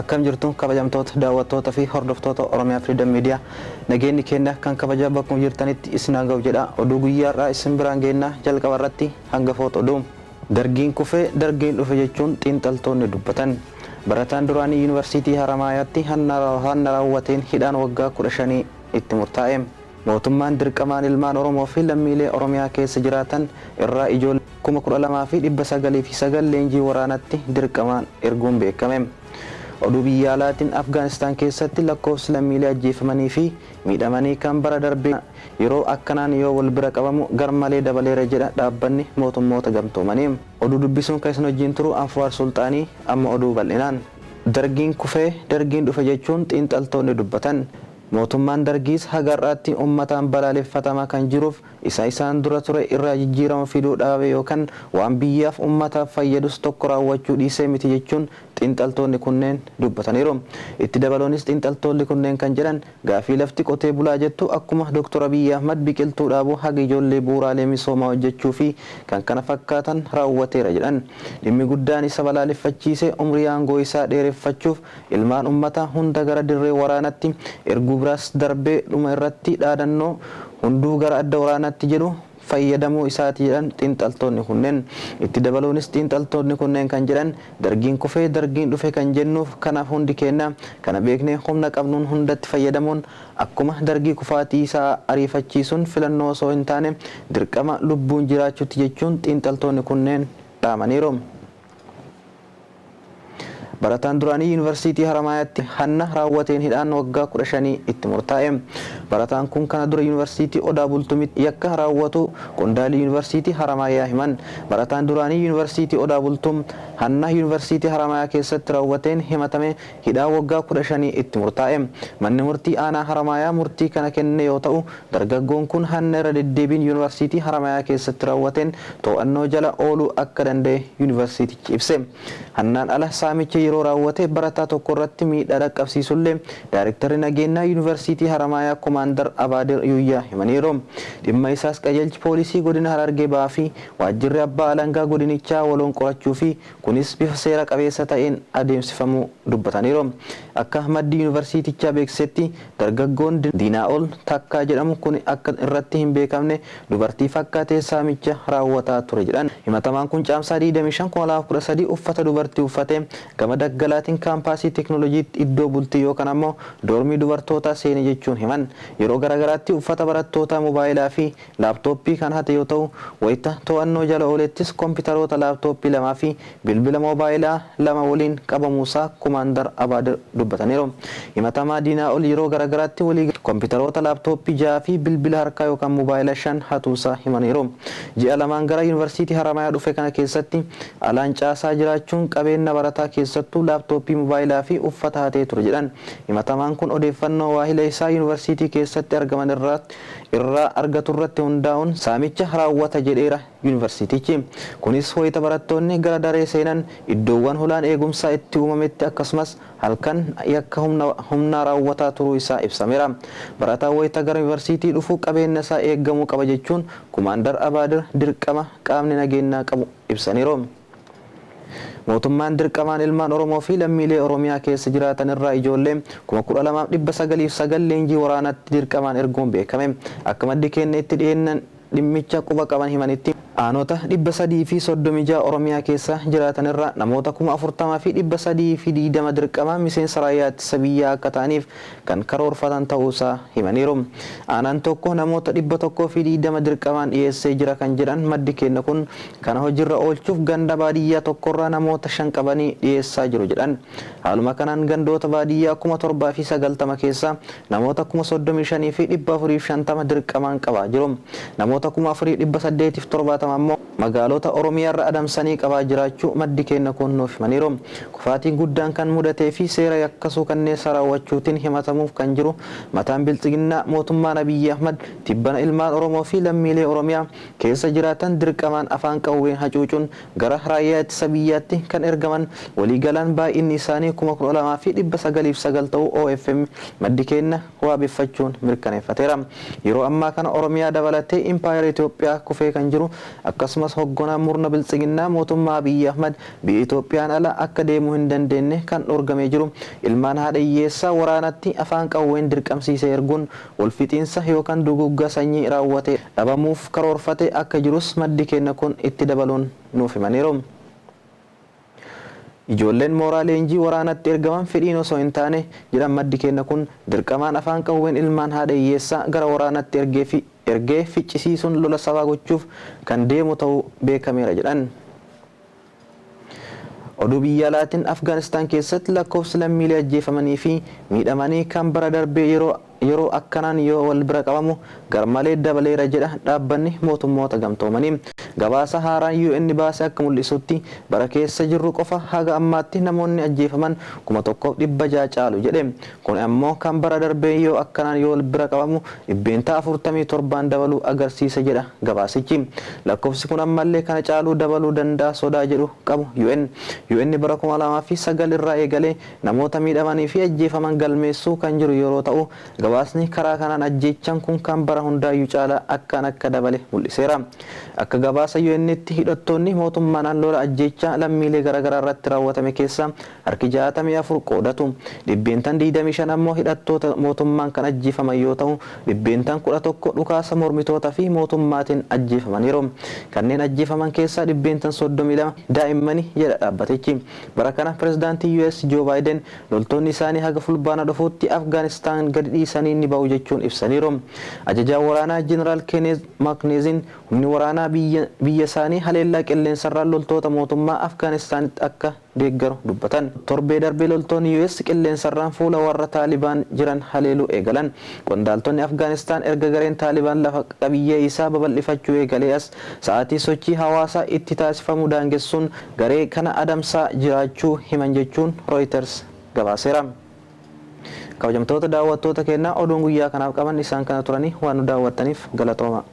Akkam jirtu kabajamtoota daawwattoota fi hordoftoota Oromiyaa Freedom Media nageenyi keenya kan kabaja bakkuma jirtanitti isin hanga'u jedha. Oduu guyyaarraa isin biraan geenna jalqaba irratti hangafoota oduu. Dargiin kufee dargiin dhufe jechuun xiinxaltoonni dubbatan. Barataan duraanii Yuunivarsiitii Haramaayaatti hanna raawwateen hidhaan waggaa 15 itti murtaa'e. Mootummaan dirqamaan ilmaan Oromoo fi lammiilee Oromiyaa keessa jiraatan irraa ijoollee 12,909 leenjii waraanatti dirqamaan erguun beekame. Oduu biyya alaatiin Afgaanistaan keessatti lakkoofsi lammiilee ajjeefamanii fi miidhamanii kan bara darbee yeroo akkanaan yoo wal bira qabamu garmalee dabaleera jedha dhaabbanni mootummoota gamtoomanii. Oduu dubbisuun kan isin wajjin turu Anfuwaar Sultaanii amma oduu bal'inaan. Dargiin kufee dargiin dhufe jechuun xiinxaltoonni dubbatan. Mootummaan dargiis hagarraatti uummataan balaaleffatamaa kan jiruuf isaan dura ture irraa jijjiirama fiduu dhaabe yookaan waan biyyaaf uummataaf fayyadus tokko raawwachuu dhiisee miti jechuun xiinxaltoonni kunneen dubbataniiru. Itti dabaluunis xiinxaltoonni kunneen kan jedhan gaafii lafti qotee bulaa jettu akkuma Dr. Abiy Ahmad biqiltuu dhaabuu haga ijoollee bu'uuraalee misoomaa hojjechuu fi kan kana fakkaatan raawwateera jedhan. Dhimmi guddaan isa balaaleffachiise umrii aangoo isaa dheereffachuuf ilmaan uummataa hunda gara dirree waraanatti erguu biraas darbee dhuma irratti dhaadannoo hunduu gara adda waraanaatti jedhu fayyadamuu isaati jedhan xiinxaltoonni kunneen. Itti dabaluunis xiinxaltoonni kunneen kan jedhan dargiin kufee dargiin dhufe kan jennuuf kanaaf hundi keenya kana beeknee humna qabnuun hundatti fayyadamuun akkuma dargii kufaatii isaa ariifachiisuun filannoo osoo hin taane dirqama lubbuun jiraachuutti jechuun xiinxaltoonni kunneen dhaamaniiru. Barataan duraanii Yuunivarsiitii Haramaayaatti hanna raawwateen hidhaan waggaa 15 itti murtaa'e. Barataan kun kana dura Yuunivarsiitii Odaa Bultumitti yakka raawwatu qondaalii Yuunivarsiitii Haramaayaa himan. Barataan duraanii Yuunivarsiitii Odaa Bultum hanna Yuunivarsiitii Haramaayaa keessatti raawwateen himatame hidhaa waggaa 15 itti murtaa'e. Manni murtii aanaa Haramaayaa murtii kana kenne yoo ta'u dargaggoon kun hanna irra deddeebiin Yuunivarsiitii Haramaayaa keessatti raawwateen to'annoo jala ooluu akka danda'e Yuunivarsiitichi ibse. Hannaan ala saamicha yeroo raawwate barataa tokko irratti miidhaa dhaqqabsiisullee daayirektarri nageenyaa Yuunivarsiitii Haramaayaa Komaandar Abaadir Yuyyaa himaniiru. Dhimma isaas qajeelchi poolisii godina Harargee Bahaa fi waajjirri abbaa alangaa godinichaa waloon qorachuu fi kunis bifa seera qabeessa ta'een adeemsifamuu dubbataniiru. Akka maddi Yuunivarsiitichaa beeksisetti dargaggoon Diinaa'ol Takkaa jedhamu kun akka irratti hin beekamne dubartii fakkaatee saamicha raawwataa ture jedhan. Himatamaan kun caamsaa 25/2013 uffata dubartii uffatee gama daggalaatiin kaampaasii teekinooloojiitti iddoo bultii yookaan ammoo doormii dubartootaa seene jechuun himan. Yeroo garagaraatti uffata barattootaa moobaayilaa fi laaptooppii kan hate yoo ta'u wayita to'annoo jala oolettis kompiitaroota laaptooppii 2 fi bilbila moobaayilaa 2 waliin qabamuusaa Komaandar Abaadir dubbataniiru. Himatamaa Diinaa'ol yeroo garagaraatti walii kompiitaroota laaptooppii 6 fi bilbila harkaa yookaan moobaayila 5 hatuusaa himaniiru. Ji'a lamaan gara Yuunivarsiitii Haramaayaa dhufe kana keessatti alaan caasaa jiraachuun qabeenya barataa keessattuu laaptooppii moobaayilaa fi uffata hatee ture jedhan. Himatamaan kun odeeffannoo waahila isaa Yuunivarsiitii keessatti argaman irraa argatu irratti hundaa'uun saamicha raawwata jedheera Yuunivarsiitichi. Kunis wayita barattoonni gara daree seenan iddoowwan holaan eegumsaa itti uumametti akkasumas halkan yakka humnaa raawwataa turuu isaa ibsameera. Barataan wayita gara Yuunivarsiitii dhufu qabeenya isaa eeggamuu qaba jechuun Komaandar Abaadir dirqama qaamni nageenyaa qabu ibsaniiru. Mootummaan dirqamaan ilmaan Oromoo fi lammiilee Oromiyaa keessa jiraatan irraa ijoollee 12,909 leenjii waraanatti dirqamaan erguun beekame. Akka maddi keenya itti dhiyeennan dhimmicha quba qaban himanitti aanota 336 Oromiyaa keessa jiraatan irraa namoota 40,320 dirqamaan miseensa raayyaa ittisa biyyaa akka ta'aniif kan karoorfatan ta'uusaa himaniiru. Aanaan tokko namoota 120 dirqamaan dhiyeessee jira kan jedhan maddi keenya kun kana hojiirra oolchuuf ganda baadiyyaa tokkorraa namoota 5 qabanii dhiyeessaa jiru jedhan. Haaluma kanaan gandoota baadiyyaa 7,090 keessa namoota 35,450 dirqamaan qabaa jiru. Namoota 4,870 ammoo magaalota Oromiyaa irra adamsanii qabaa jiraachuu maddi keenya kun nuuf himaniiru. Kufaatiin guddaan kan mudatee fi seera yakkasuu kanneen raawwachuutiin himatamuuf kan jiru mataan biltsiginnaa mootummaan Abiy Ahmad tibbana ilmaan Oromoo fi lammiilee Oromiyaa keessa jiraatan dirqamaan afaan qawween hacuucuun gara raayyaa ittisa biyyaatti kan ergaman waliigalaan baay'inni isaanii 12,909 ta'uu OFM maddi keenya waabeffachuun mirkaneeffateera. Yeroo ammaa kana Oromiyaa dabalatee impaayera Itoophiyaa kufee kan jiru akkasumas hoogganaa murna biltsiginnaa mootummaa Abiy Ahmad biyya Itoophiyaan ala akka deemuu hin dandeenye kan dhorgamee jiru ilmaan haadha hiyyeessaa waraanatti afaan qawween dirqamsiisee erguun walfixiinsa yookaan duguggaa sanyii raawwate dhabamuuf karoorfate akka jirus maddi keenya kun itti dabaluun nuuf himaniiru. Ijoolleen mooraa leenjii waraanatti ergaman fedhiin osoo hin taane jedhan maddi keenya kun dirqamaan afaan qawween ilmaan haadha hiyyeessaa gara waraanatti ergee ficcisiisuun lola sabaa gochuuf kan deemu ta'uu beekameera jedhan. Oduu biyya alaatiin Afgaanistaan keessatti lakkoofsi lammiilee ajjeefamanii fi miidhamanii kan bara darbee yeroo akkanaan yoo wal bira qabamu garmalee dabaleera jedha dhaabbanni mootummoota gamtoomanii. Gabaasa haaraan UN baase akka mul'isutti bara keessa jirru qofa haga ammaatti namoonni ajjeefaman 1,600 caalu jedhe. Kun ammoo kan bara darbee yoo akkanaan yoo wal bira qabamu 47 dabaluu agarsiisa jedha gabaasichi. Lakkoofsi kun ammallee kana caaluu dabaluu danda'a sodaa jedhu qabu UN bara 2009 irraa eegalee namoota miidhamanii fi ajjeefaman galmeessuu kan jiru yeroo ta'u gabaasni karaa kanaan ajjeechaan kun kan bara hundaayyuu caalaa akka dabale mul'iseera. Akka gabaasa UN'tti hidhattoonni mootummaan lola ajjeechaa lammiilee garaagaraa irratti raawwatame keessa harki 64 qoodatu. Dhibbeentaan 25 ammoo hidhattoota mootummaan kan ajjeefaman yoo ta'u dhibbeentaan 11 dhukaasa mormitoota fi mootummaatiin ajjeefamaniiru. Kanneen ajjeefaman keessaa dhibbeentaan 32 daa'immanii jedha dhaabbatichi. Bara kana pirezidaantii US Joe Biden loltoonni isaanii haga fulbaana dhufuutti Afgaanistaan gadi dhiisanii ni ba'u jechuun ibsaniiru. Ajajaa waraanaa Jeneraal Kenneth McNeill humni waraanaa biyya isaanii haleellaa qilleensarraan loltoota mootummaa Afgaanistaanitti akka deeggaru dubbatan. Torbee darbee loltoonni US qilleensarraan fuula warra Taalibaan jiran haleeluu eegalan. Qondaaltonni Afgaanistaan erga gareen Taalibaan lafa qabiyyee isaa babal'ifachuu eegalee as sa'aatii sochii hawaasaa itti taasifamu daangessuun garee kana adamsaa jiraachuu himan jechuun Reuters gabaaseera. Kabajamtoota daawwattoota keenyaa oduun guyyaa kanaaf qaban isaan kana turanii waan nu daawwattaniif galatooma.